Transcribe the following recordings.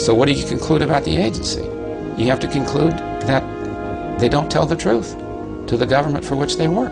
So what do you conclude about the agency? You have to conclude that they don't tell the truth to the government for which they work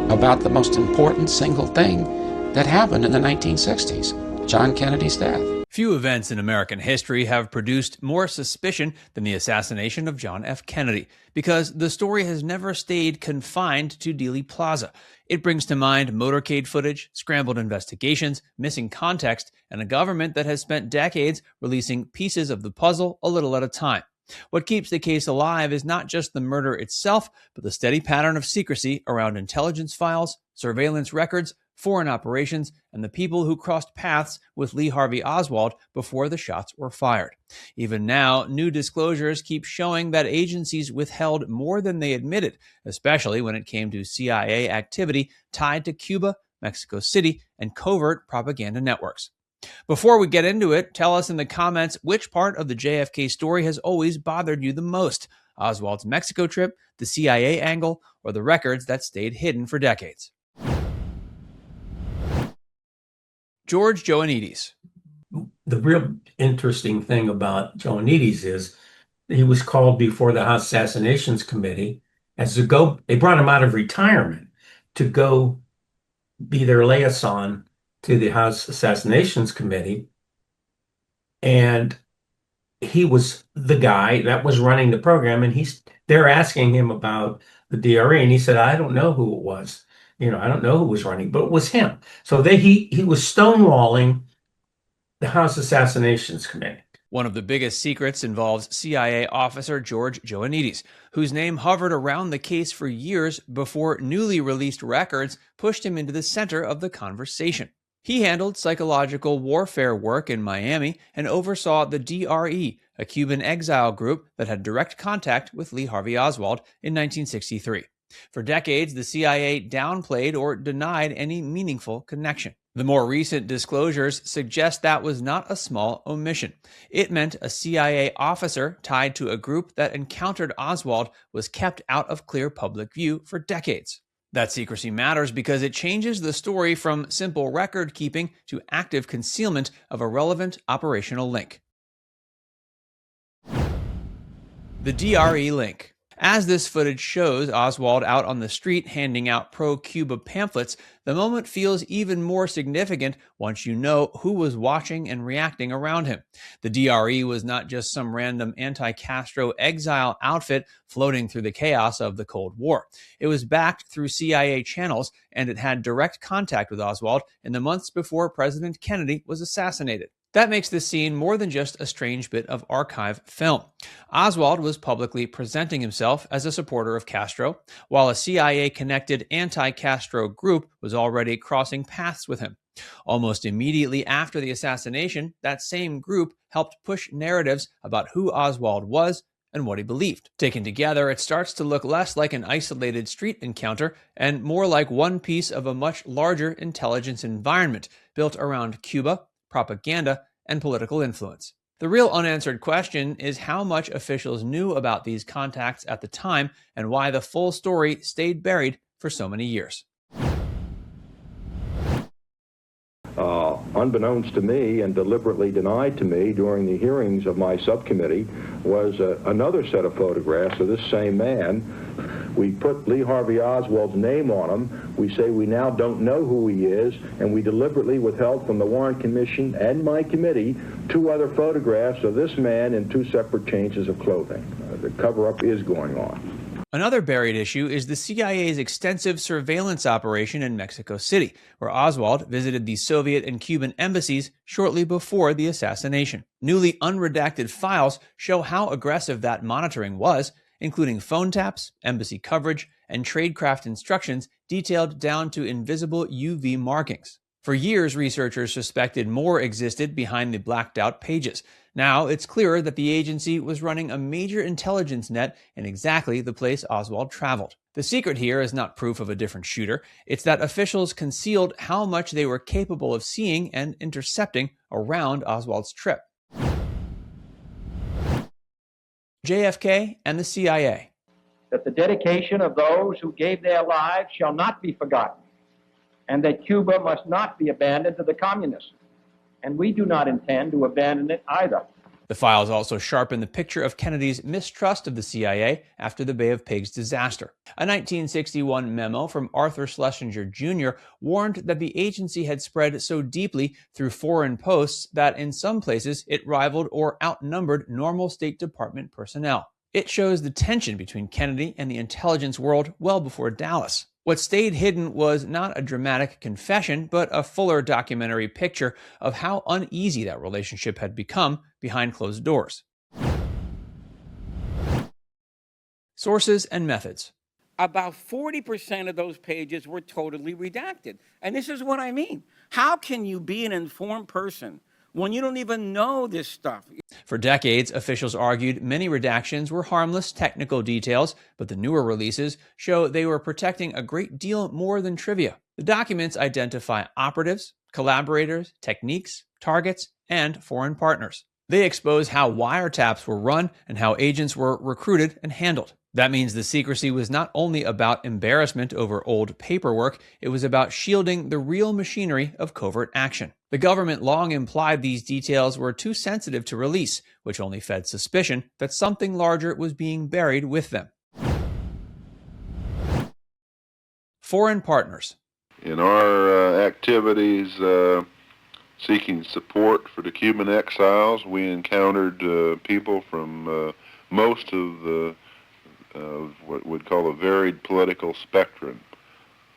about the most important single thing that happened in the 1960s, John Kennedy's death. Few events in American history have produced more suspicion than the assassination of John F. Kennedy, because the story has never stayed confined to Dealey Plaza. It brings to mind motorcade footage, scrambled investigations, missing context, and a government that has spent decades releasing pieces of the puzzle a little at a time. What keeps the case alive is not just the murder itself, but the steady pattern of secrecy around intelligence files, surveillance records, foreign operations, and the people who crossed paths with Lee Harvey Oswald before the shots were fired. Even now, new disclosures keep showing that agencies withheld more than they admitted, especially when it came to CIA activity tied to Cuba, Mexico City, and covert propaganda networks. Before we get into it, tell us in the comments which part of the JFK story has always bothered you the most: Oswald's Mexico trip, the CIA angle, or the records that stayed hidden for decades. George Joannides. The real interesting thing about Joannides is he was called before the House Assassinations Committee they brought him out of retirement to go be their liaison to the House Assassinations Committee. And he was the guy that was running the program, and they're asking him about the DRE, and he said, I don't know who it was. I don't know who was running, but it was him. So he was stonewalling the House Assassinations Committee. One of the biggest secrets involves CIA officer George Joannides, whose name hovered around the case for years before newly released records pushed him into the center of the conversation. He handled psychological warfare work in Miami and oversaw the DRE, a Cuban exile group that had direct contact with Lee Harvey Oswald in 1963. For decades, the CIA downplayed or denied any meaningful connection. The more recent disclosures suggest that was not a small omission. It meant a CIA officer tied to a group that encountered Oswald was kept out of clear public view for decades. That secrecy matters because it changes the story from simple record keeping to active concealment of a relevant operational link. The DRE Link. As this footage shows Oswald out on the street handing out pro-Cuba pamphlets, the moment feels even more significant once you know who was watching and reacting around him. The DRE was not just some random anti-Castro exile outfit floating through the chaos of the Cold War. It was backed through CIA channels, and it had direct contact with Oswald in the months before President Kennedy was assassinated. That makes this scene more than just a strange bit of archive film. Oswald was publicly presenting himself as a supporter of Castro, while a CIA-connected anti-Castro group was already crossing paths with him. Almost immediately after the assassination, that same group helped push narratives about who Oswald was and what he believed. Taken together, it starts to look less like an isolated street encounter and more like one piece of a much larger intelligence environment built around Cuba, propaganda, and political influence. The real unanswered question is how much officials knew about these contacts at the time and why the full story stayed buried for so many years. Unbeknownst to me and deliberately denied to me during the hearings of my subcommittee was another set of photographs of this same man. We put Lee Harvey Oswald's name on them. We say we now don't know who he is, and we deliberately withheld from the Warren Commission and my committee 2 other photographs of this man in 2 separate changes of clothing. The cover-up is going on. Another buried issue is the CIA's extensive surveillance operation in Mexico City, where Oswald visited the Soviet and Cuban embassies shortly before the assassination. Newly unredacted files show how aggressive that monitoring was, including phone taps, embassy coverage, and tradecraft instructions detailed down to invisible UV markings. For years, researchers suspected more existed behind the blacked-out pages. Now, it's clearer that the agency was running a major intelligence net in exactly the place Oswald traveled. The secret here is not proof of a different shooter. It's that officials concealed how much they were capable of seeing and intercepting around Oswald's trip. JFK and the CIA. That the dedication of those who gave their lives shall not be forgotten, and that Cuba must not be abandoned to the communists. And we do not intend to abandon it either. The files also sharpen the picture of Kennedy's mistrust of the CIA after the Bay of Pigs disaster. A 1961 memo from Arthur Schlesinger Jr. warned that the agency had spread so deeply through foreign posts that in some places it rivaled or outnumbered normal State Department personnel. It shows the tension between Kennedy and the intelligence world well before Dallas. What stayed hidden was not a dramatic confession, but a fuller documentary picture of how uneasy that relationship had become behind closed doors. Sources and methods. About 40% of those pages were totally redacted. And this is what I mean. How can you be an informed person when you don't even know this stuff? For decades, officials argued many redactions were harmless technical details, but the newer releases show they were protecting a great deal more than trivia. The documents identify operatives, collaborators, techniques, targets, and foreign partners. They expose how wiretaps were run and how agents were recruited and handled. That means the secrecy was not only about embarrassment over old paperwork, it was about shielding the real machinery of covert action. The government long implied these details were too sensitive to release, which only fed suspicion that something larger was being buried with them. Foreign partners. In our activities seeking support for the Cuban exiles, we encountered people from most of the what we'd call a varied political spectrum.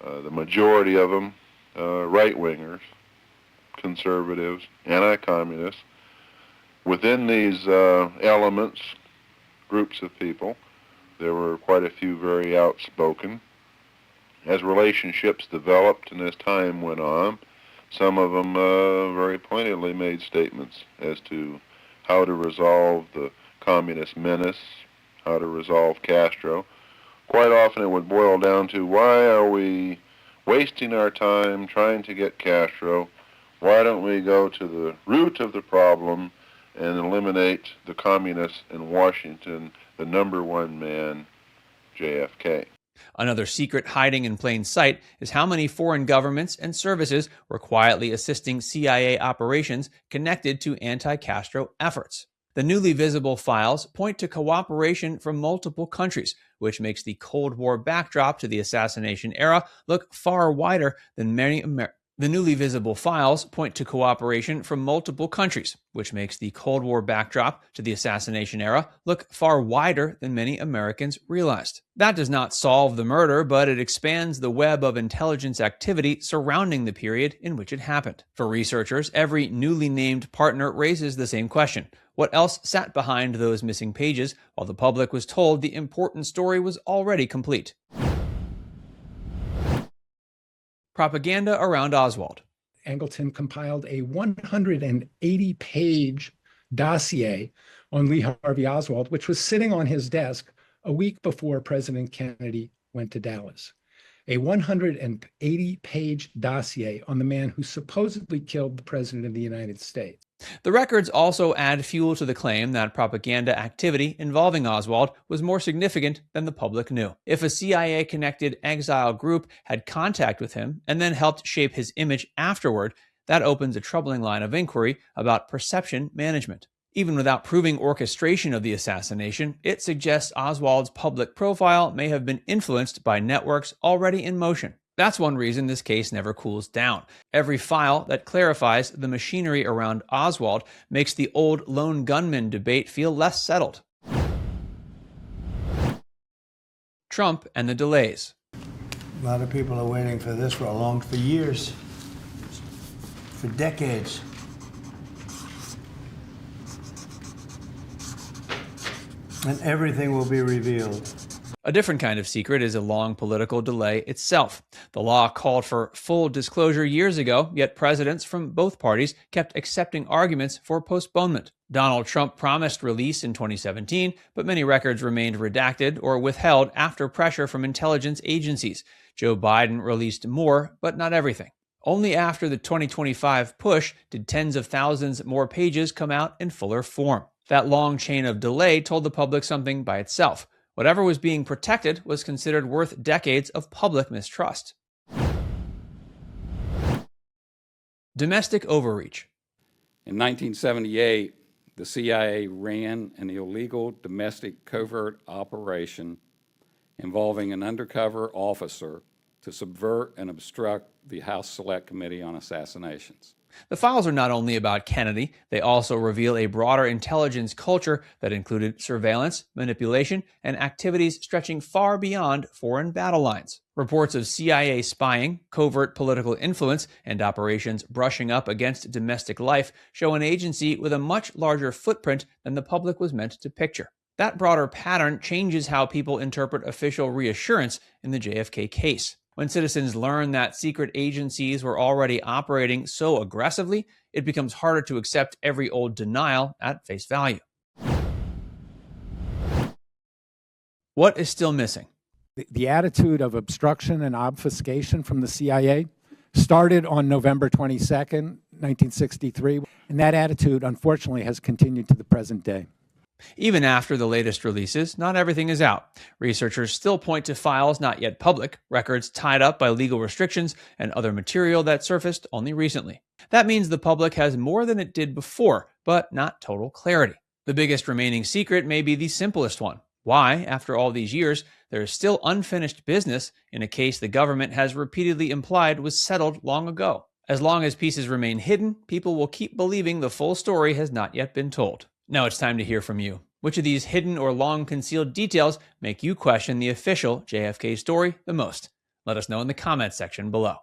The majority of them right-wingers, conservatives, anti-communists. Within these elements, groups of people, there were quite a few very outspoken. As relationships developed and as time went on, some of them very pointedly made statements as to how to resolve the communist menace, how to resolve Castro. Quite often it would boil down to, why are we wasting our time trying to get Castro? Why don't we go to the root of the problem and eliminate the communists in Washington, the number one man, JFK? Another secret hiding in plain sight is how many foreign governments and services were quietly assisting CIA operations connected to anti-Castro efforts. The newly visible files point to cooperation from multiple countries, which makes the Cold War backdrop to the assassination era look far wider than many The newly visible files point to cooperation from multiple countries, which makes the Cold War backdrop to the assassination era look far wider than many Americans realized. That does not solve the murder, but it expands the web of intelligence activity surrounding the period in which it happened. For researchers, every newly named partner raises the same question. What else sat behind those missing pages while the public was told the important story was already complete? Propaganda around Oswald. Angleton compiled a 180-page dossier on Lee Harvey Oswald, which was sitting on his desk a week before President Kennedy went to Dallas. A 180-page dossier on the man who supposedly killed the President of the United States. The records also add fuel to the claim that propaganda activity involving Oswald was more significant than the public knew. If a CIA-connected exile group had contact with him and then helped shape his image afterward, that opens a troubling line of inquiry about perception management. Even without proving orchestration of the assassination, it suggests Oswald's public profile may have been influenced by networks already in motion. That's one reason this case never cools down. Every file that clarifies the machinery around Oswald makes the old lone gunman debate feel less settled. Trump and the delays. A lot of people are waiting for this for years, for decades. And everything will be revealed. A different kind of secret is a long political delay itself. The law called for full disclosure years ago, yet presidents from both parties kept accepting arguments for postponement. Donald Trump promised release in 2017, but many records remained redacted or withheld after pressure from intelligence agencies. Joe Biden released more, but not everything. Only after the 2025 push did tens of thousands more pages come out in fuller form. That long chain of delay told the public something by itself. Whatever was being protected was considered worth decades of public mistrust. Domestic overreach. In 1978, the CIA ran an illegal domestic covert operation involving an undercover officer to subvert and obstruct the House Select Committee on Assassinations. The files are not only about Kennedy, they also reveal a broader intelligence culture that included surveillance, manipulation, and activities stretching far beyond foreign battle lines. Reports of CIA spying, covert political influence, and operations brushing up against domestic life show an agency with a much larger footprint than the public was meant to picture. That broader pattern changes how people interpret official reassurance in the JFK case. When citizens learn that secret agencies were already operating so aggressively, it becomes harder to accept every old denial at face value. What is still missing? The attitude of obstruction and obfuscation from the CIA started on November 22nd, 1963, and that attitude, unfortunately, has continued to the present day. Even after the latest releases, not everything is out. Researchers still point to files not yet public, records tied up by legal restrictions, and other material that surfaced only recently. That means the public has more than it did before, but not total clarity. The biggest remaining secret may be the simplest one. Why, after all these years, there is still unfinished business in a case the government has repeatedly implied was settled long ago. As long as pieces remain hidden, people will keep believing the full story has not yet been told. Now it's time to hear from you. Which of these hidden or long-concealed details make you question the official JFK story the most? Let us know in the comments section below.